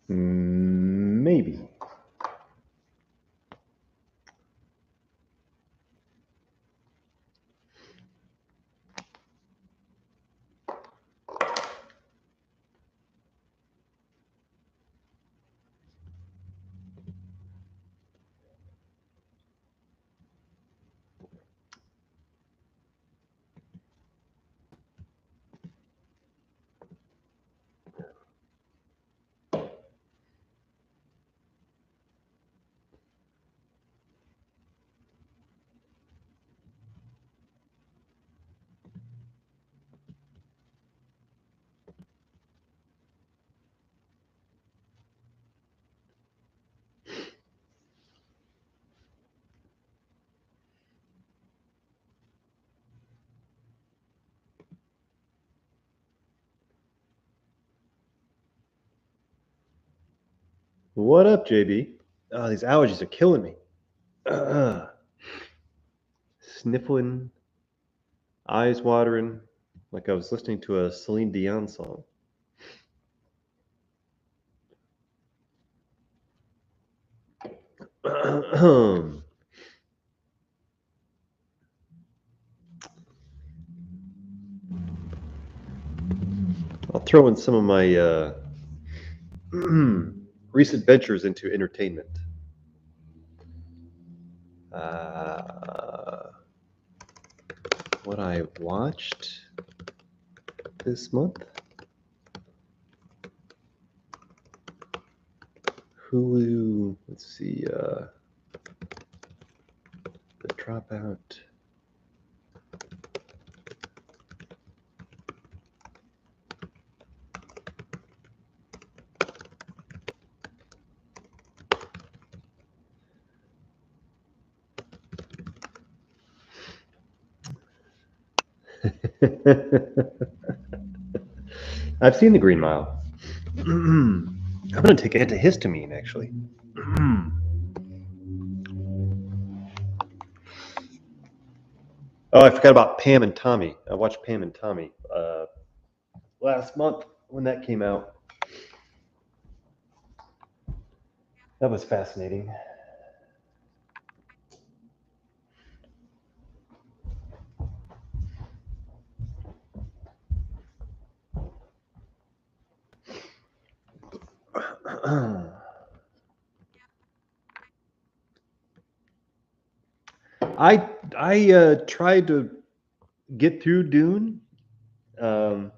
Maybe. What up, JB? Oh, these allergies are killing me. Sniffling, eyes watering, like I was listening to a Celine Dion song. I'll throw in some of my recent ventures into entertainment. Uh, what I watched this month? Hulu. Let's see. The Dropout. I've seen The Green Mile. I'm going to take a antihistamine, actually. Oh, I forgot about Pam and Tommy. I watched Pam and Tommy last month when that came out. That was fascinating. I tried to get through Dune. Um,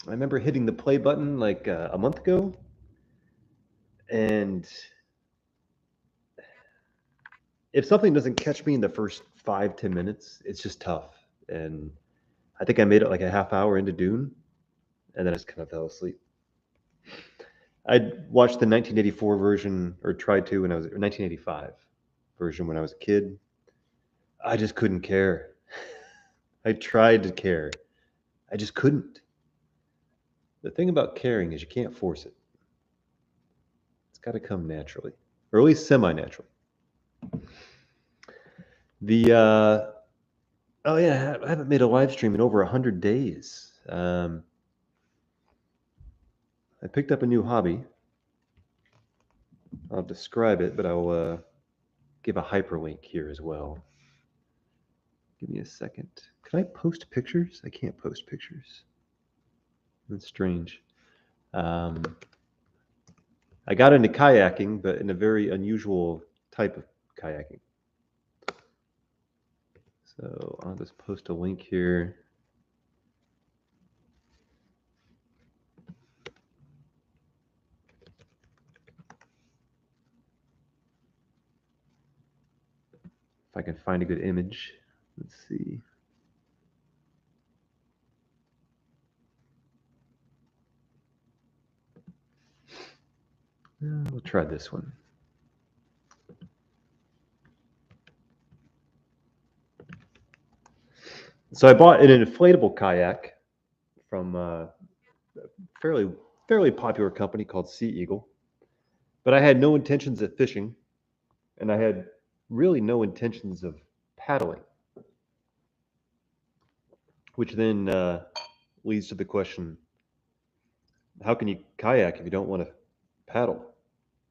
I remember hitting the play button like a month ago, and if something doesn't catch me in the first 5-10 minutes, it's just tough. And I think I made it like a half hour into Dune, and then I just kind of fell asleep. I watched the 1984 version, or tried to when I was 1985 version when I was a kid. I just couldn't care. I tried to care. I just couldn't. The thing about caring is you can't force it. It's got to come naturally, or at least semi-naturally. The oh yeah, I haven't made a live stream in over 100 days. I picked up a new hobby. I'll describe it, but I'll give a hyperlink here as well. Give me a second. Can I post pictures? I can't post pictures. That's strange. I got into kayaking, but in a very unusual type of kayaking. So I'll just post a link here. If I can find a good image. Let's see. We'll try this one. So I bought an inflatable kayak from a fairly popular company called Sea Eagle, but I had no intentions of fishing, and I had really no intentions of paddling, which then leads to the question: how can you kayak if you don't want to paddle?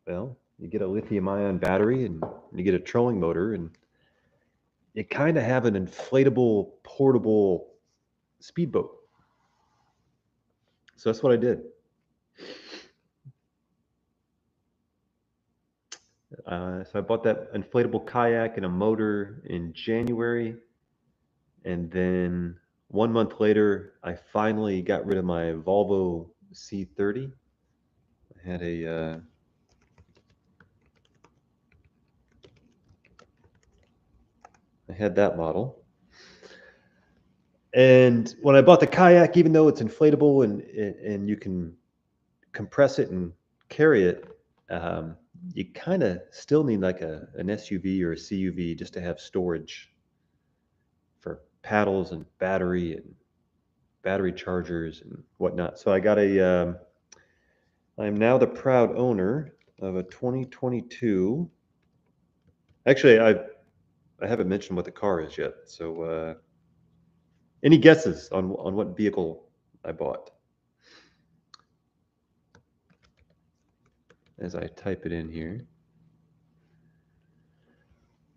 Well, you get a lithium ion battery and you get a trolling motor, and you kind of have an inflatable, portable speedboat. So that's what I did. So I bought that inflatable kayak and a motor in January. And then 1 month later, I finally got rid of my Volvo C30. I had I had that model. And when I bought the kayak, even though it's inflatable and you can compress it and carry it, you kind of still need like an SUV or a CUV just to have storage for paddles and battery chargers and whatnot. So I'm now the proud owner of a 2022. Actually, I haven't mentioned what the car is yet. So any guesses on what vehicle I bought? As I type it in here.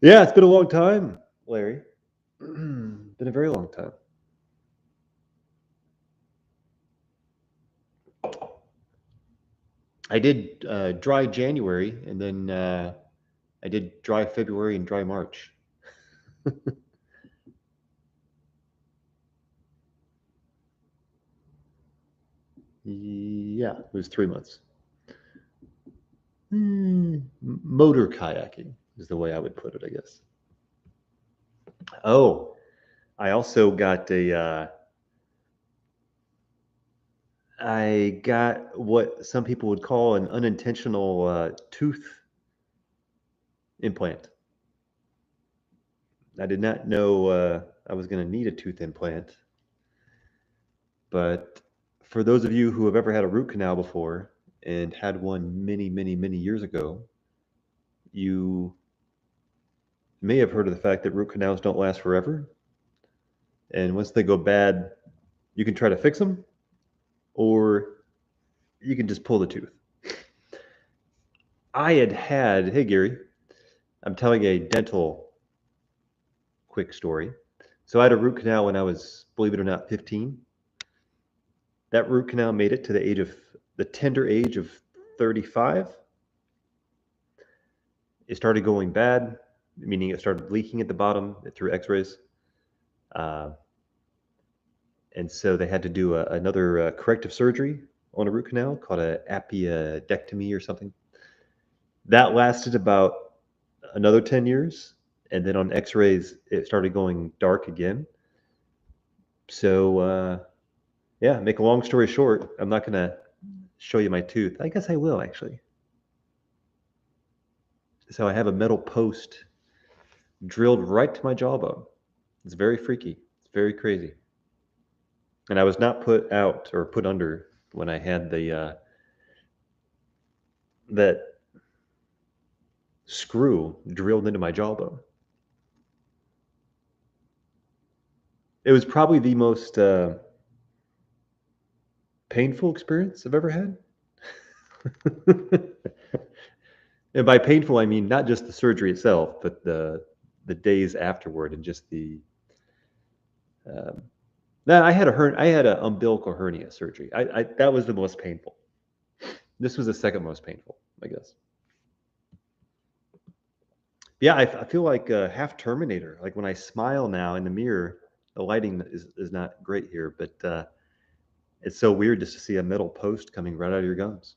Yeah, it's been a long time, Larry. Been a very long time. I did dry January, and then I did dry February and dry March. Yeah, it was 3 months. Motor kayaking is the way I would put it, I guess. Oh, I also got I got what some people would call an unintentional tooth implant. I did not know I was going to need a tooth implant, but for those of you who have ever had a root canal before and had one many, many, many years ago, you may have heard of the fact that root canals don't last forever. And once they go bad, you can try to fix them or you can just pull the tooth. Hey Gary, I'm telling a dental quick story. So I had a root canal when I was, believe it or not, 15. That root canal made it to the tender age of 35. It started going bad, meaning it started leaking at the bottom through x-rays. And so they had to do another corrective surgery on a root canal called an appiodectomy or something. That lasted about another 10 years. And then on x-rays, it started going dark again. So, yeah, make a long story short, I'm not going to show you my tooth. I guess I will, actually. So I have a metal post drilled right to my jawbone. It's very freaky. It's very crazy. And I was not put out or put under when I had that screw drilled into my jawbone. It was probably the most painful experience I've ever had. And by painful, I mean not just the surgery itself, but the days afterward and just the. I had an umbilical hernia surgery. That was the most painful. This was the second most painful, I guess. Yeah, I feel like half Terminator. Like when I smile now in the mirror, the lighting is not great here, but it's so weird just to see a metal post coming right out of your gums.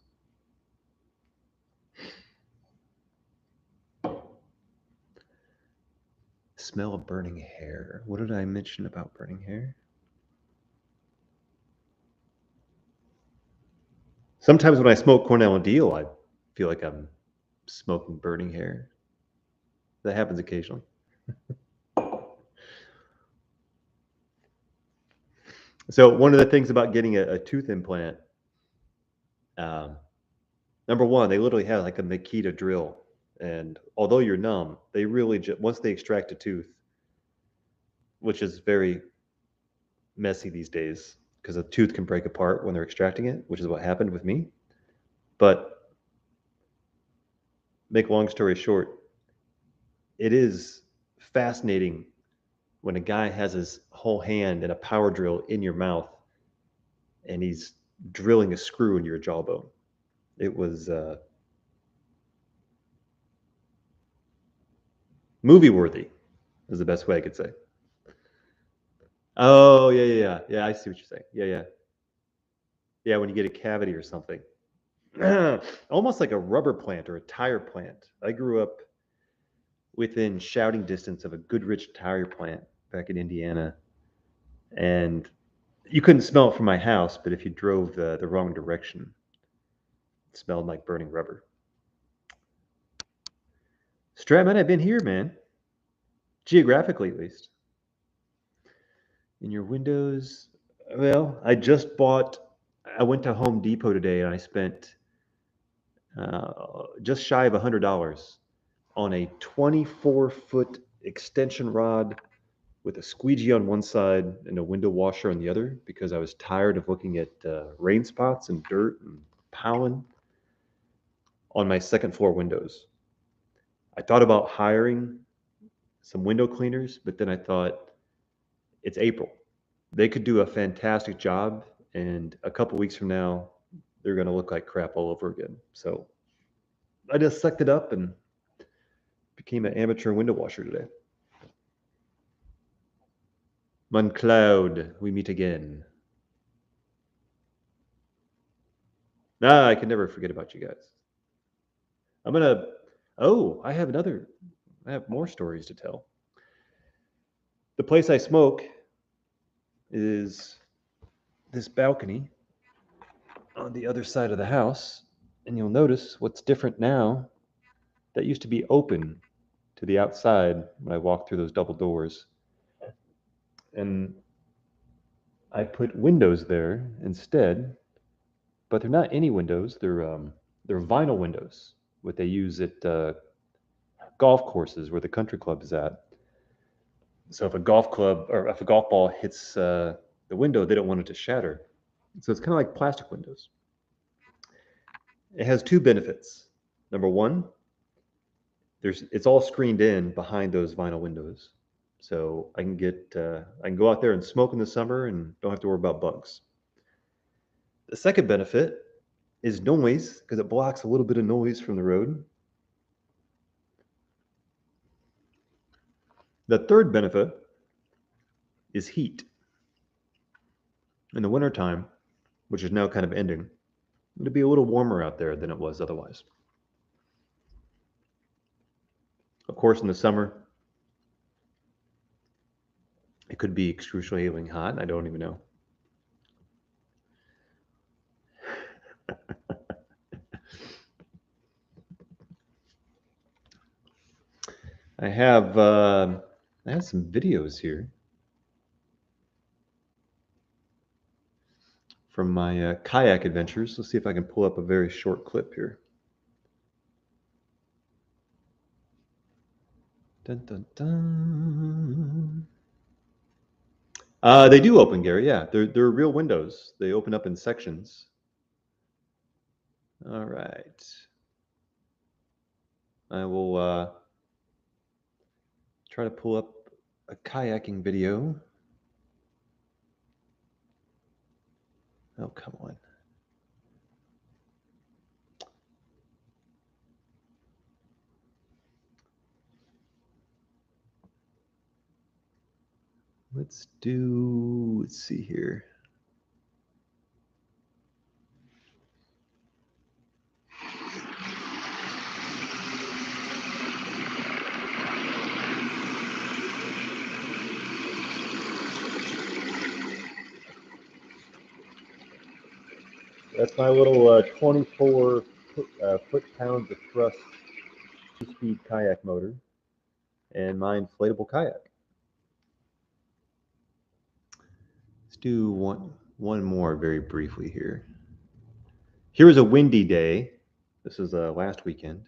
Smell of burning hair. What did I mention about burning hair? Sometimes when I smoke Cornell and Deal, I feel like I'm smoking burning hair. That happens occasionally. So one of the things about getting a tooth implant, number one, they literally have like a Makita drill, and although you're numb, they really once they extract a tooth, which is very messy these days, because a tooth can break apart when they're extracting it, which is what happened with me. But make a long story short, it is fascinating when a guy has his whole hand in a power drill in your mouth and he's drilling a screw into your jawbone. It was movie worthy, is the best way I could say. Oh, yeah. I see what you're saying. Yeah. Yeah, when you get a cavity or something. Almost like a rubber plant or a tire plant. I grew up within shouting distance of a Goodrich tire plant back in Indiana. And you couldn't smell it from my house, but if you drove the wrong direction, it smelled like burning rubber. Stratman, I've been here, man. Geographically, at least. In your windows, well, I went to Home Depot today and I spent just shy of $100 on a 24-foot extension rod with a squeegee on one side and a window washer on the other because I was tired of looking at rain spots and dirt and pollen on my second floor windows. I thought about hiring some window cleaners, but then I thought it's April. They could do a fantastic job, and a couple weeks from now, they're going to look like crap all over again. So I just sucked it up and became an amateur window washer today. Muncloud, we meet again. I can never forget about you guys. I have more stories to tell. The place I smoke is this balcony on the other side of the house, and you'll notice what's different now. That used to be open to the outside when I walked through those double doors. And I put windows there instead, but they're not any windows. They're vinyl windows, what they use at golf courses where the country club is at. So if a golf ball hits the window, they don't want it to shatter. So it's kind of like plastic windows. It has two benefits. Number one, it's all screened in behind those vinyl windows. So I can go out there and smoke in the summer and don't have to worry about bugs. The second benefit is noise because it blocks a little bit of noise from the road. The third benefit is heat. In the wintertime, which is now kind of ending, it'll be a little warmer out there than it was otherwise. Of course, in the summer, it could be excruciatingly hot. I don't even know. I have some videos here from my kayak adventures. Let's see if I can pull up a very short clip here. Dun, dun, dun. They do open, Gary. Yeah, they're real windows. They open up in sections. All right. I will try to pull up a kayaking video. Oh, come on. Let's see here. That's my little 24 foot-pounds of thrust 2-speed kayak motor and my inflatable kayak. Let's do one more very briefly here. Here was a windy day. This is last weekend.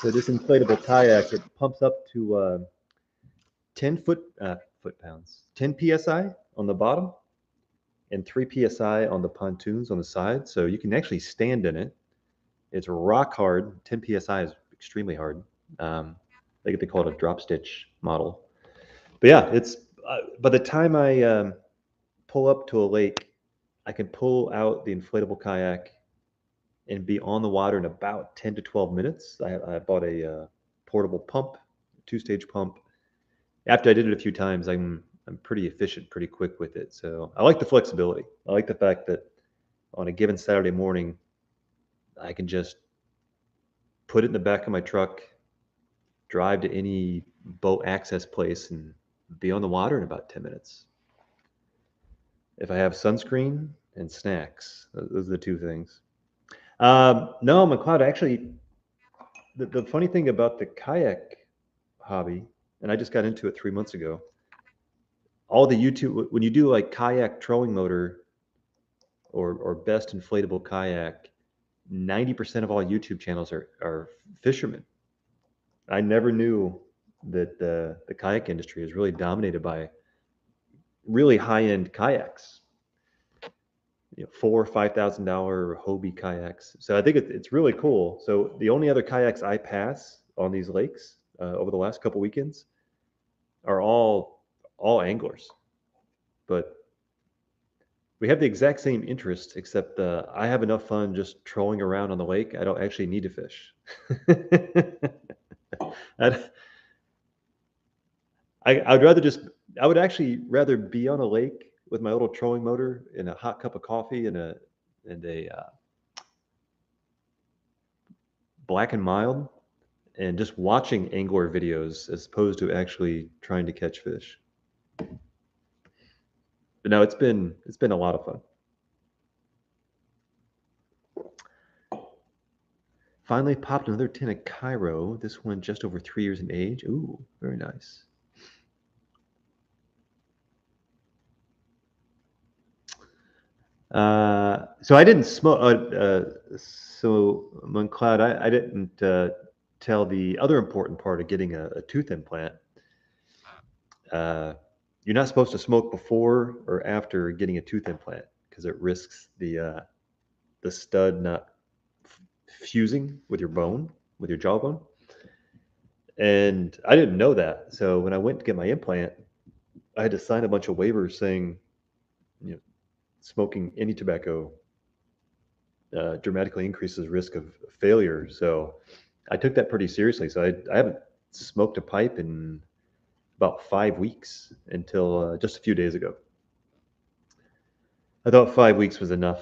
So this inflatable kayak, it pumps up to 10 foot pounds, 10 psi on the bottom, and 3 psi on the pontoons on the side. So you can actually stand in it. It's rock hard. 10 psi is extremely hard. They call it a drop stitch model. But yeah, it's by the time I pull up to a lake, I can pull out the inflatable kayak and be on the water in about 10 to 12 minutes. I bought a portable pump, two-stage pump. After I did it a few times, I'm pretty efficient, pretty quick with it. So I like the flexibility. I like the fact that on a given Saturday morning, I can just put it in the back of my truck, drive to any boat access place, and be on the water in about 10 minutes. If I have sunscreen and snacks, those are the two things. No, McLeod, actually, the funny thing about the kayak hobby, and I just got into it 3 months ago, all the YouTube, when you do like kayak trolling motor or best inflatable kayak, 90% of all YouTube channels are fishermen. I never knew that the kayak industry is really dominated by really high-end kayaks, $4,000 or $5,000 Hobie kayaks. So I think it's really cool. So the only other kayaks I pass on these lakes over the last couple weekends are all anglers, but we have the exact same interests, except I have enough fun just trolling around on the lake. I don't actually need to fish. I'd, I'd rather just, I would actually rather be on a lake with my little trolling motor and a hot cup of coffee and a Black and Mild and just watching angler videos as opposed to actually trying to catch fish. But no, it's been a lot of fun. Finally popped another tin of Cairo. This one just over 3 years in age. Ooh, very nice. So I didn't smoke. So McLeod, I didn't tell the other important part of getting a tooth implant. You're not supposed to smoke before or after getting a tooth implant because it risks the stud not fusing with your bone, with your jawbone. And I didn't know that. So when I went to get my implant, I had to sign a bunch of waivers saying, smoking any tobacco dramatically increases risk of failure. So I took that pretty seriously. So I haven't smoked a pipe in about 5 weeks until just a few days ago. I thought 5 weeks was enough.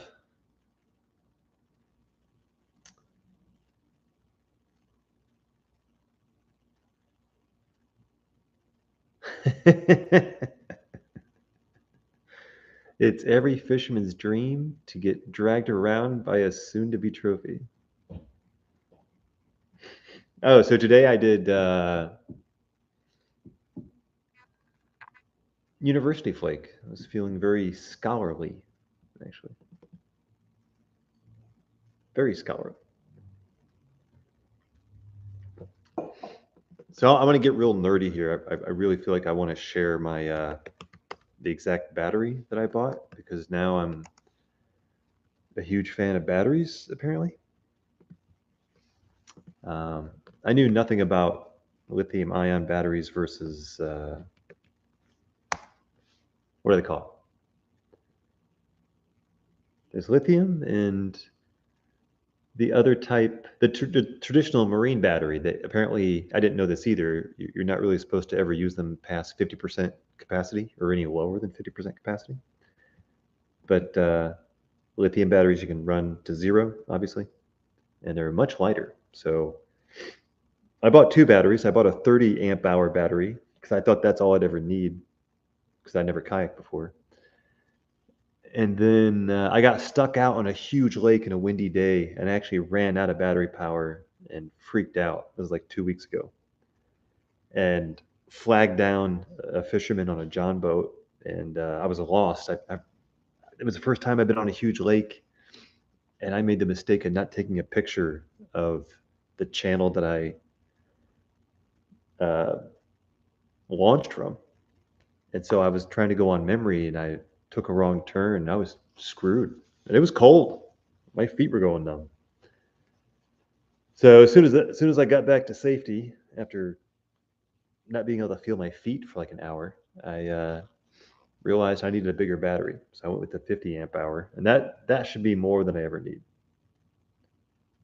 It's every fisherman's dream to get dragged around by a soon-to-be trophy. Oh, so today I did University Flake. I was feeling very scholarly, actually. Very scholarly. So I'm going to get real nerdy here. I really feel like I want to share my the exact battery that I bought because now I'm a huge fan of batteries, apparently. I knew nothing about lithium-ion batteries versus what do they call it? There's lithium and the other type, the traditional marine battery that apparently, I didn't know this either, you're not really supposed to ever use them past 50% capacity or any lower than 50% capacity. But lithium batteries you can run to zero, obviously, and they're much lighter. So I bought two batteries. I bought a 30 amp hour battery because I thought that's all I'd ever need because I never kayaked before. And then I got stuck out on a huge lake in a windy day and actually ran out of battery power and freaked out. It was like 2 weeks ago. And flagged down a fisherman on a John boat, and I was lost. It was the first time I've been on a huge lake, and I made the mistake of not taking a picture of the channel that I uh, launched from. And so I was trying to go on memory and I took a wrong turn and I was screwed. And it was cold. My feet were going numb. So as soon as I got back to safety after not being able to feel my feet for like an hour, I realized I needed a bigger battery. So I went with the 50 amp hour, and that should be more than I ever need.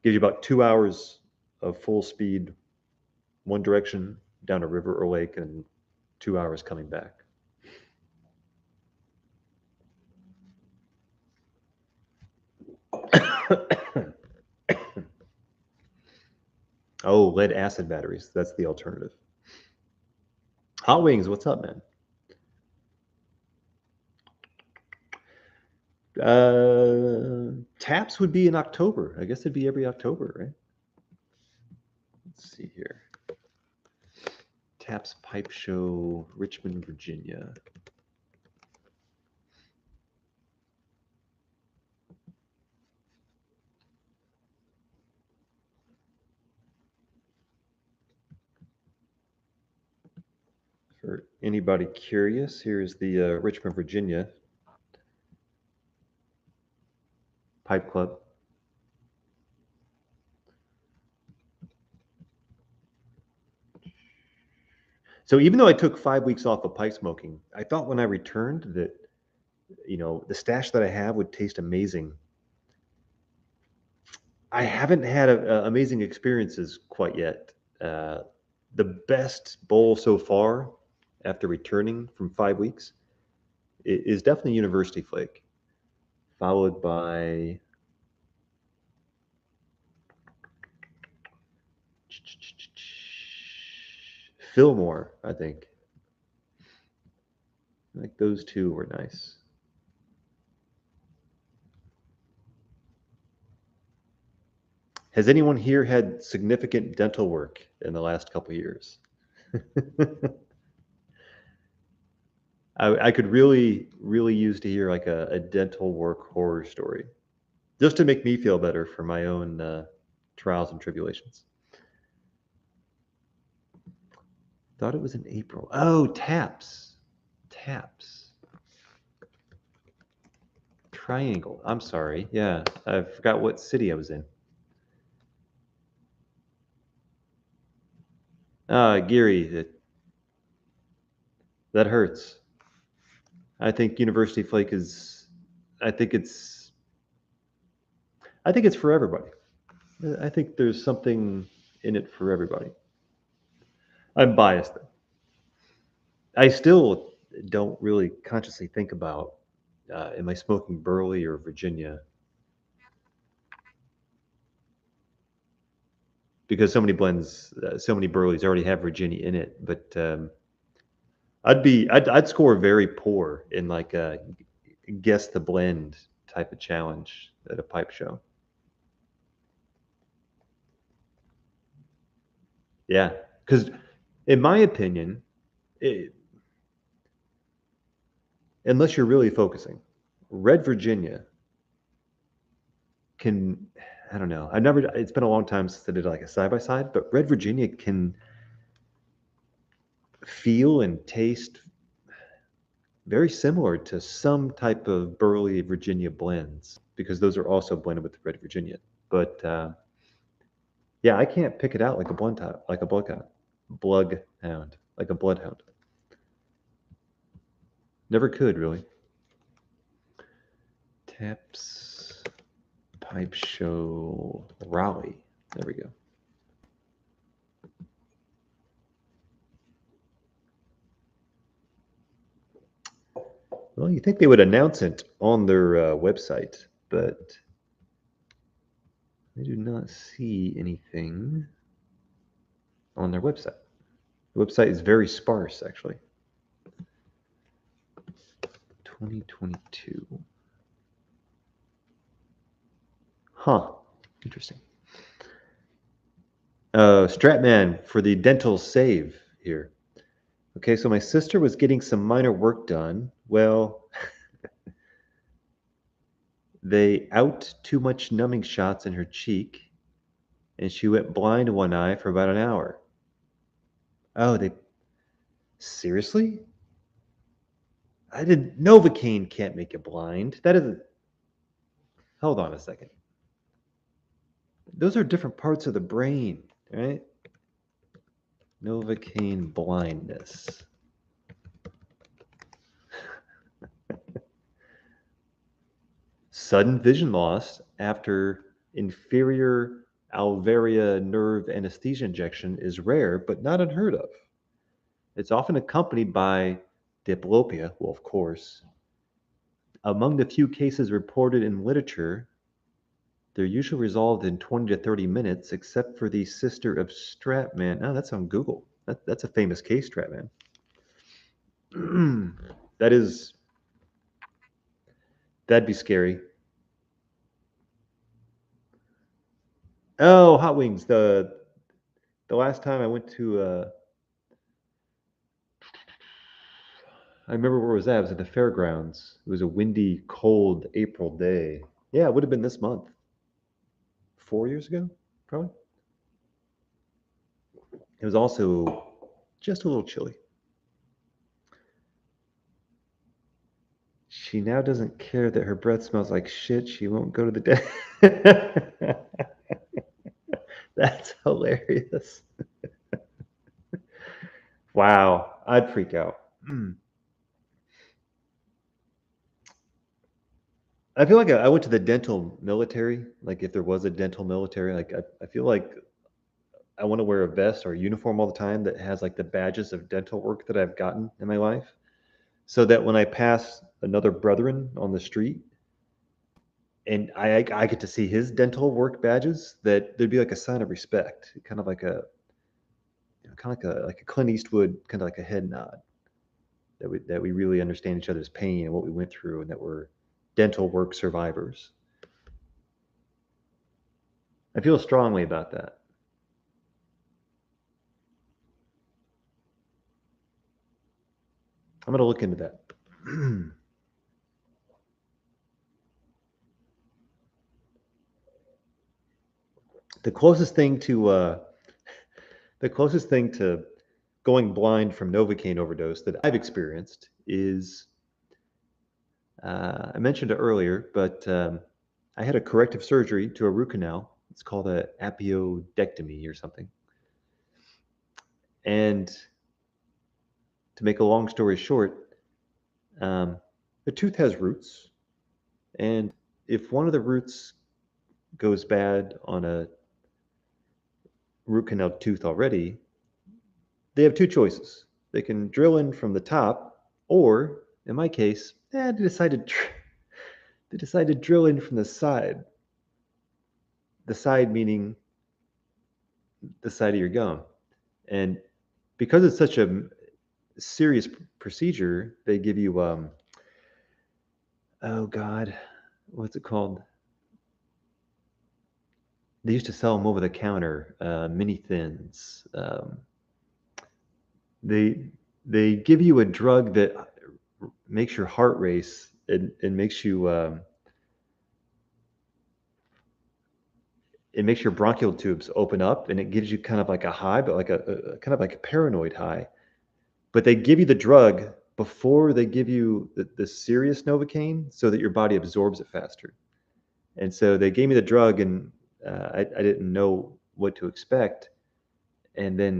Gives you about 2 hours of full speed, one direction down a river or lake, and 2 hours coming back. Oh, lead acid batteries. That's the alternative. Hot Wings, what's up, man? Taps would be in October. I guess it'd be every October, right? Let's see here. Taps Pipe Show, Richmond, Virginia. For anybody curious, here's the Richmond, Virginia Pipe Club. So even though I took 5 weeks off of pipe smoking, I thought when I returned that, the stash that I have would taste amazing. I haven't had amazing experiences quite yet. The best bowl so far after returning from 5 weeks is definitely University Flake, followed by Fillmore, I think. Like those two were nice. Has anyone here had significant dental work in the last couple of years? I could really, really use to hear like a dental work horror story, just to make me feel better for my own trials and tribulations. Thought it was in April. Oh, Taps. Taps. Triangle. I'm sorry. Yeah, I forgot what city I was in. Geary, that hurts. I think University Flake is. I think it's. I think it's for everybody. I think there's something in it for everybody. I'm biased. I still don't really consciously think about am I smoking Burley or Virginia, because so many blends, so many Burleys already have Virginia in it. But I'd score very poor in like a guess the blend type of challenge at a pipe show. Yeah, because in my opinion, it, unless you're really focusing, Red Virginia can, I don't know. I've never. It's been a long time since I did like a side by side, but Red Virginia can feel and taste very similar to some type of Burley Virginia blends, because those are also blended with Red Virginia. But yeah, I can't pick it out like a bloodhound, like a bloodhound. Never could really. Taps Pipe Show Raleigh. There we go. Well, you think they would announce it on their website, but I do not see anything on their website. The website is very sparse, actually. 2022. Huh. Interesting. Stratman for the dental save here. Okay, so my sister was getting some minor work done. Well, they out too much numbing shots in her cheek, and she went blind in one eye for about an hour. Oh, they seriously? I did Novocaine can't make you blind. That isn't. Hold on a second. Those are different parts of the brain, right? Novocaine blindness. Sudden vision loss after inferior alveolar nerve anesthesia injection is rare, but not unheard of. It's often accompanied by diplopia, well, of course. Among the few cases reported in literature, they're usually resolved in 20 to 30 minutes, except for the sister of Stratman. Oh, that's on Google. That's a famous case, Stratman. That is, that'd be scary. Oh, hot wings. The last time I went to, I remember where it was at. It was at the fairgrounds. It was a windy, cold April day. Yeah, it would have been this month. 4 years ago, probably. It was also just a little chilly. She now doesn't care that her breath smells like shit. She won't go to the dentist. That's hilarious. Wow, I'd freak out. I feel like I went to the dental military. Like if there was a dental military, like I feel like I want to wear a vest or a uniform all the time that has like the badges of dental work that I've gotten in my life, so that when I pass another brethren on the street and I get to see his dental work badges, that there'd be like a sign of respect, kind of like a kind of like a Clint Eastwood, kind of like a head nod that we really understand each other's pain and what we went through, and that we're dental work survivors. I feel strongly about that. I'm going to look into that. The closest thing to the closest thing to going blind from Novocaine overdose that I've experienced is I mentioned it earlier, but I had a corrective surgery to a root canal. It's called a apiodectomy or something. And to make a long story short, the tooth has roots, and if one of the roots goes bad on a root canal tooth already, they have two choices. They can drill in from the top, or in my case, they decided to drill in from the side. The side meaning the side of your gum. And because it's such a serious procedure, they give you oh God, what's it called? They used to sell them over the counter, mini thins. They they give you a drug that makes your heart race and makes you it makes your bronchial tubes open up, and it gives you kind of like a high, but like a kind of like a paranoid high. But they give you the drug before they give you the serious Novocaine so that your body absorbs it faster. And so they gave me the drug, and I didn't know what to expect. And then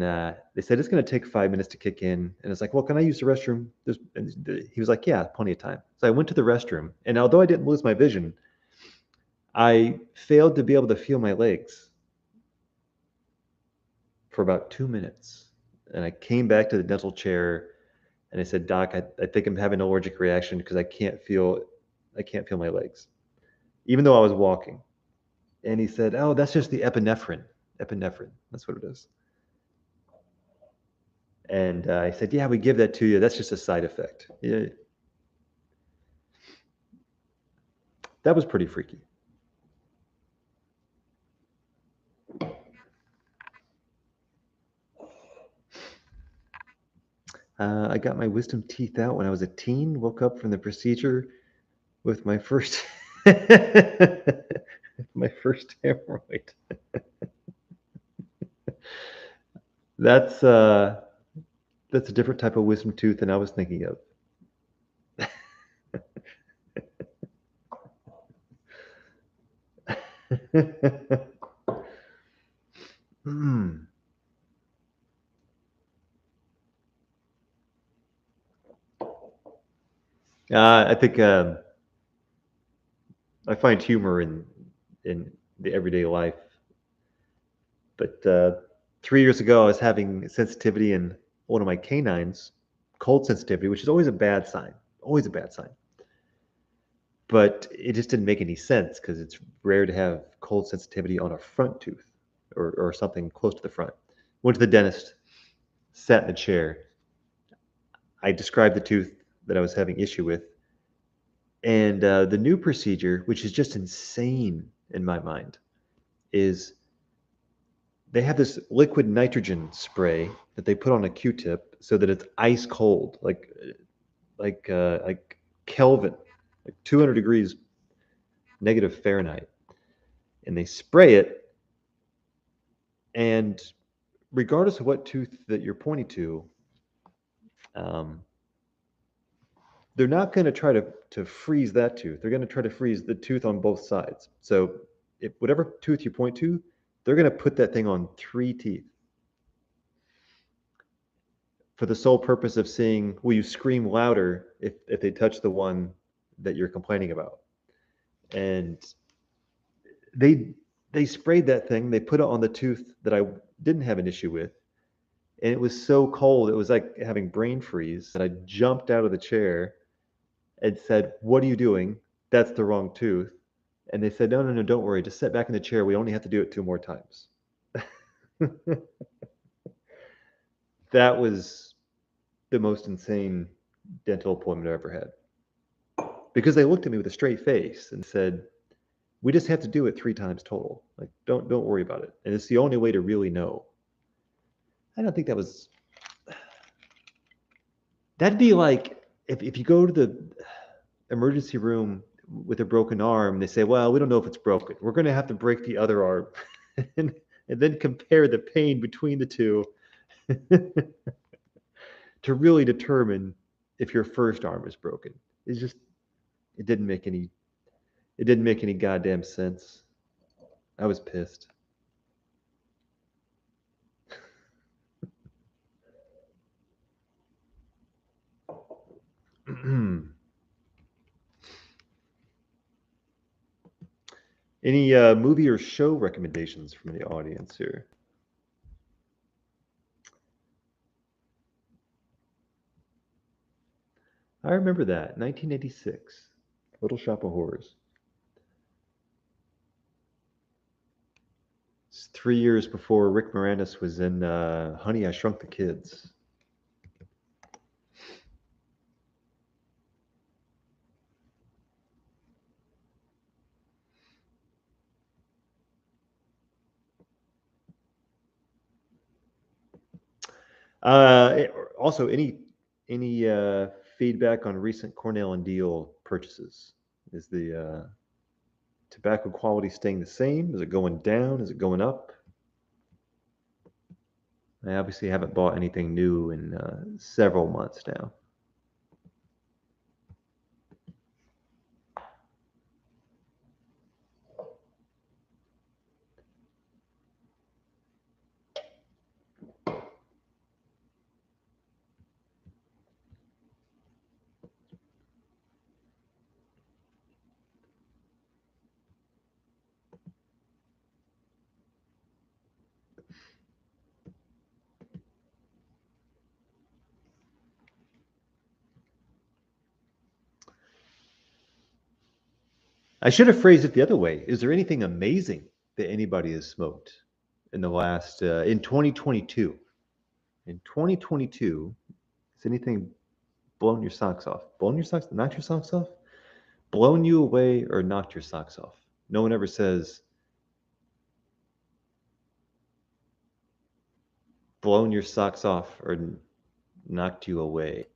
they said it's going to take 5 minutes to kick in. And it's like, well, can I use the restroom? He was like, yeah, plenty of time. So I went to the restroom. And although I didn't lose my vision, I failed to be able to feel my legs for about 2 minutes. And I came back to the dental chair and I said, Doc, I think I'm having an allergic reaction because I can't feel my legs, even though I was walking. And he said, oh, that's just the epinephrine. Epinephrine. That's what it is. And I said, yeah, we give that to you. That's just a side effect. Yeah. That was pretty freaky. I got my wisdom teeth out when I was a teen, woke up from the procedure with my first my first hemorrhoid. That's That's a different type of wisdom tooth than I was thinking of. Hmm. I think I find humor in the everyday life. But 3 years ago, I was having sensitivity in one of my canines, cold sensitivity, which is always a bad sign. Always a bad sign. But it just didn't make any sense because it's rare to have cold sensitivity on a front tooth or something close to the front. Went to the dentist, sat in the chair. I described the tooth that I was having issue with. And the new procedure, which is just insane in my mind, is they have this liquid nitrogen spray that they put on a Q-tip so that it's ice cold, like Kelvin, like 200 degrees negative Fahrenheit, and they spray it. And regardless of what tooth that you're pointing to, um, they're not going to try to freeze that tooth. They're going to try to freeze the tooth on both sides. So if whatever tooth you point to, they're going to put that thing on 3 teeth for the sole purpose of seeing will you scream louder if they touch the one that you're complaining about. And they they sprayed that thing, they put it on the tooth that I didn't have an issue with, and it was so cold, it was like having brain freeze. And I jumped out of the chair and said, "What are you doing? That's the wrong tooth." And they said, "No, no, no, don't worry. Just sit back in the chair. We only have to do it 2 more times." That was the most insane dental appointment I ever had. Because they looked at me with a straight face and said, "We just have to do it 3 times total. Like, don't worry about it. And it's the only way to really know." I don't think that was. That'd be like if you go to the emergency room with a broken arm, they say, "Well, we don't know if it's broken. We're going to have to break the other arm," and, and then compare the pain between the two to really determine if your first arm is broken. It's just it didn't make any it didn't make any goddamn sense. I was pissed. Any movie or show recommendations from the audience here? I remember that 1986, Little Shop of Horrors. It's 3 years before Rick Moranis was in Honey, I Shrunk the Kids. Also, any feedback on recent Cornell and Deal purchases? Is the tobacco quality staying the same? Is it going down? Is it going up? I obviously haven't bought anything new in several months now. I should have phrased it the other way. Is there anything amazing that anybody has smoked in the last in 2022? In 2022, has anything blown your socks off? Blown your socks? Knocked your socks off? Blown you away or knocked your socks off? No one ever says blown your socks off or knocked you away.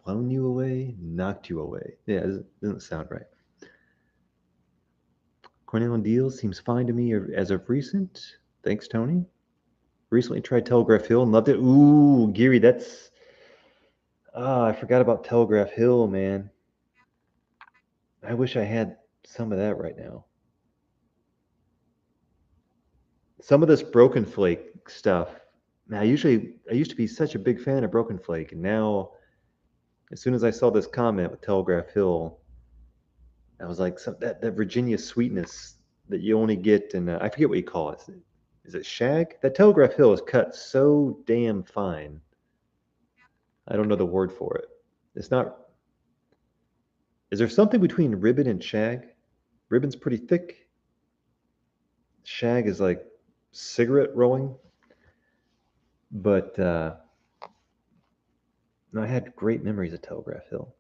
Blown you away, knocked you away. Yeah, it doesn't sound right. Cornell and Deal seems fine to me as of recent. Thanks, Tony. Recently tried Telegraph Hill and loved it. Ooh, Geary, that's... I forgot about Telegraph Hill, man. I wish I had some of that right now. Some of this Broken Flake stuff. Now, I used to be such a big fan of Broken Flake, and now, as soon as I saw this comment with Telegraph Hill, I was like, that Virginia sweetness that you only get in, I forget what you call it. Is it shag? That Telegraph Hill is cut so damn fine. I don't know the word for it. It's not. Is there something between ribbon and shag? Ribbon's pretty thick. Shag is like cigarette rolling. But I had great memories of Telegraph Hill.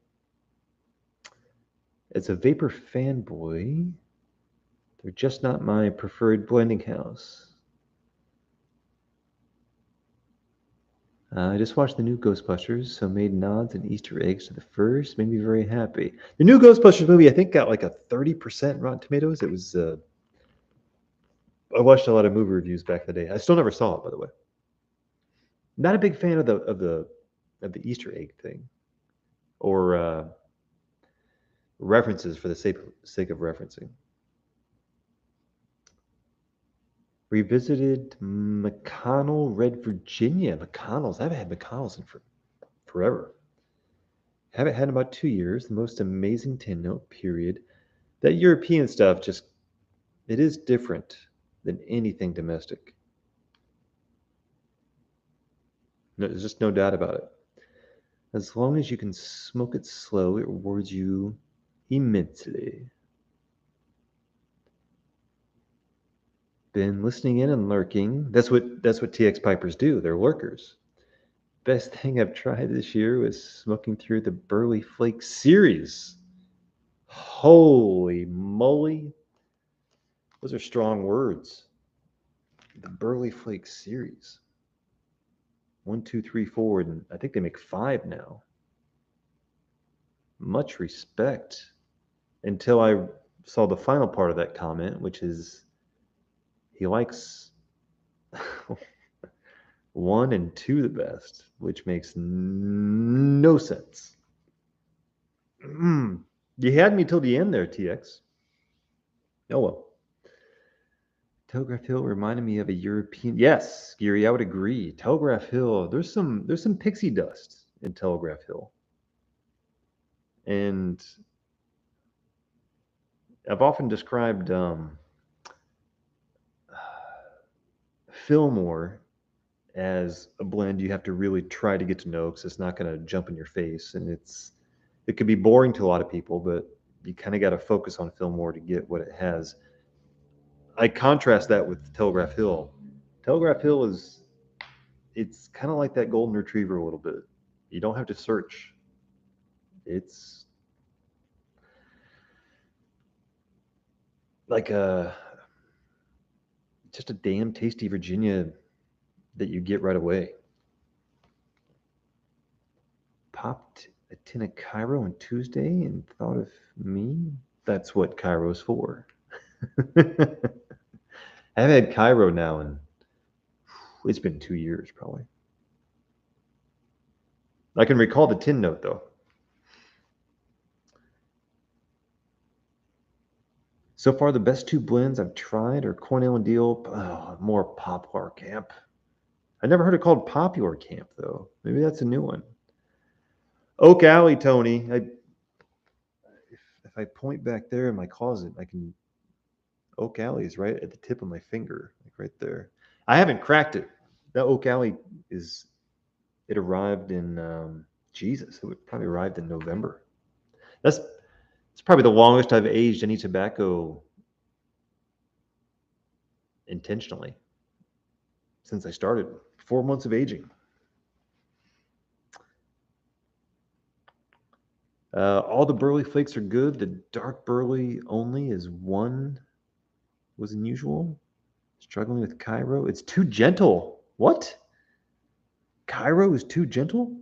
As a vapor fanboy, they're just not my preferred blending house. I just watched the new Ghostbusters, so made nods and Easter eggs to the first. Made me very happy. The new Ghostbusters movie, I think, got like a 30% Rotten Tomatoes. It was. I watched a lot of movie reviews back in the day. I still never saw it, by the way. Not a big fan of the Easter egg thing, or references for the sake of referencing. Revisited McConnell, Red Virginia. McConnell's. I haven't had McConnell's in forever. Haven't had in about 2 years. The most amazing 10-note, period. That European stuff just, it is different than anything domestic. No, there's just no doubt about it. As long as you can smoke it slow, it rewards you immensely. Been listening in and lurking. That's what TX Pipers do. They're lurkers. Best thing I've tried this year was smoking through the Burley Flake series. Holy moly. Those are strong words. The Burley Flake series. 1, 2, 3, 4, and I think they make 5 now. Much respect. Until I saw the final part of that comment, which is he likes 1 and 2 the best, which makes no sense. You had me till the end there, TX. Oh well. Telegraph Hill reminded me of a European. Yes, Geary, I would agree. Telegraph Hill. There's some pixie dust in Telegraph Hill, and I've often described Fillmore as a blend you have to really try to get to know because it's not going to jump in your face, and it could be boring to a lot of people, but you kind of got to focus on Fillmore to get what it has. I contrast that with Telegraph Hill. Telegraph Hill it's kind of like that golden retriever a little bit. You don't have to search. It's like just a damn tasty Virginia that you get right away. Popped a tin of Cairo on Tuesday and thought of me. That's what Cairo's for. I've had Cairo now, and it's been 2 years probably. I can recall the tin note though. So far, the best 2 blends I've tried are Cornell and Deal. More Popular Camp. I never heard it called Popular Camp though. Maybe that's a new one. Oak Alley, Tony. If I point back there in my closet, I can. Oak Alley is right at the tip of my finger, like right there. I haven't cracked it. That Oak Alley is. It arrived in Jesus. It would probably arrived in November. It's probably the longest I've aged any tobacco intentionally since I started. 4 months of aging. All the Burley flakes are good. The dark Burley only is one was unusual. Struggling with Cairo. It's too gentle. What? Cairo is too gentle?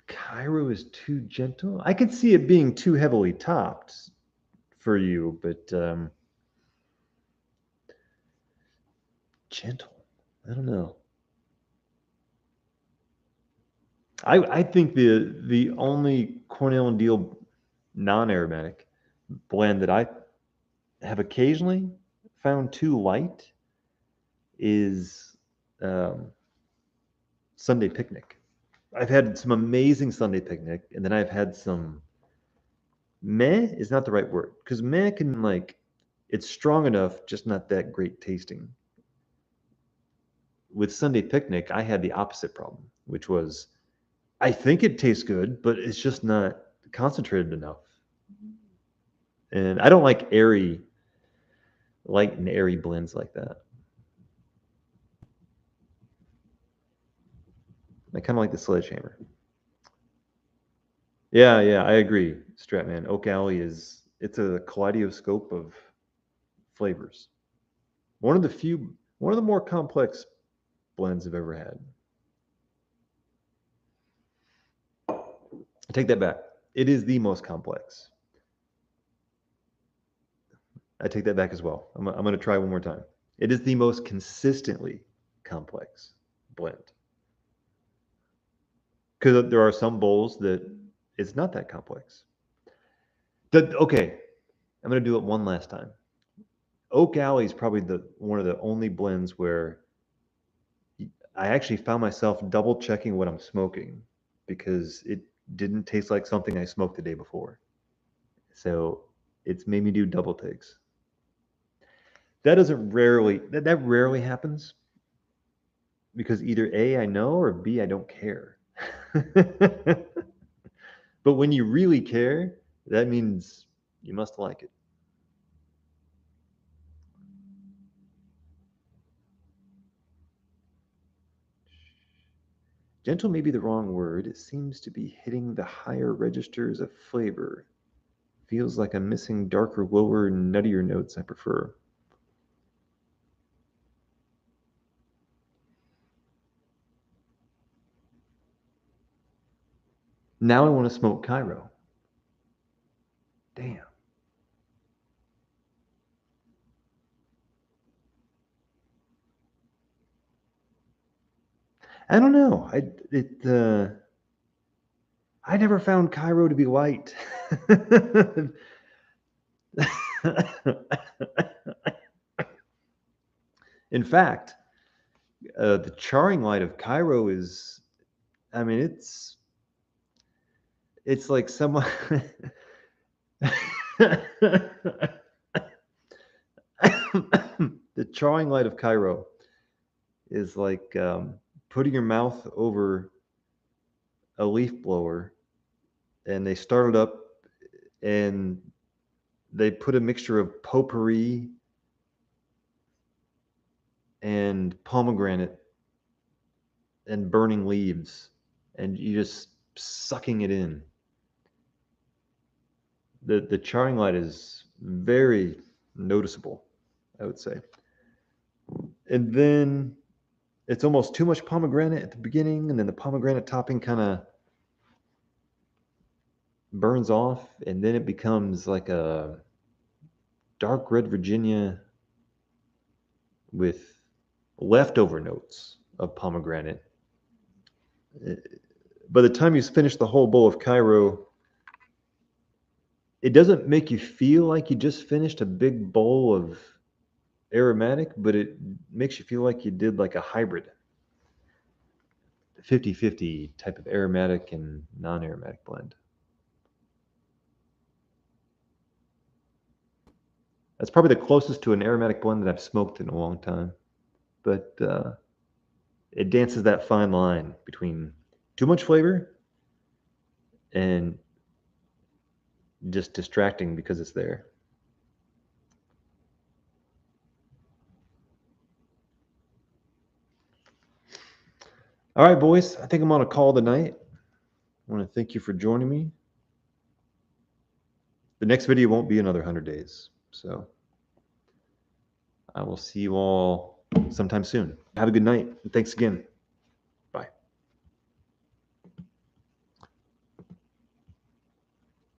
Cairo is too gentle? I could see it being too heavily topped for you, but Gentle. I don't know. I think the only Cornell and Deal non-aromatic blend that I have occasionally found too light is Sunday Picnic. I've had some amazing Sunday Picnic, and then I've had some meh is not the right word, because meh can like it's strong enough, just not that great tasting. With Sunday Picnic, I had the opposite problem, which was I think it tastes good, but it's just not concentrated enough. And I don't like light and airy blends like that. I kind of like the Sledgehammer. Yeah, yeah, I agree, Stratman. Oak Alley it's a kaleidoscope of flavors. One of the more complex blends I've ever had. I take that back. It is the most complex. I take that back as well. I'm going to try one more time. It is the most consistently complex blend. Because there are some bowls that it's not that complex. Okay, I'm going to do it one last time. Oak Alley is probably one of the only blends where I actually found myself double checking what I'm smoking because it didn't taste like something I smoked the day before. So it's made me do double takes. That rarely happens because either A, I know, or B, I don't care. But when you really care, that means you must like it. Gentle may be the wrong word. It seems to be hitting the higher registers of flavor. Feels like I'm missing darker, lower, nuttier notes I prefer. Now I want to smoke Cairo. Damn. I don't know. I never found Cairo to be light. In fact, the charring light of Cairo is, I mean, it's like someone. The charring light of Cairo is like putting your mouth over a leaf blower, and they start it up, and they put a mixture of potpourri and pomegranate and burning leaves, and you just sucking it in. The charring light is very noticeable, I would say. And then it's almost too much pomegranate at the beginning, and then the pomegranate topping kind of burns off, and then it becomes like a dark red Virginia with leftover notes of pomegranate. By the time you finish the whole bowl of Cairo, it doesn't make you feel like you just finished a big bowl of aromatic, but it makes you feel like you did like a hybrid 50-50 type of aromatic and non-aromatic blend. That's probably the closest to an aromatic blend that I've smoked in a long time. But it dances that fine line between too much flavor and just distracting because it's there. All right, boys, I think I'm on a call tonight. I want to thank you for joining me. The next video won't be another 100 days. So I will see you all sometime soon. Have a good night. And thanks again.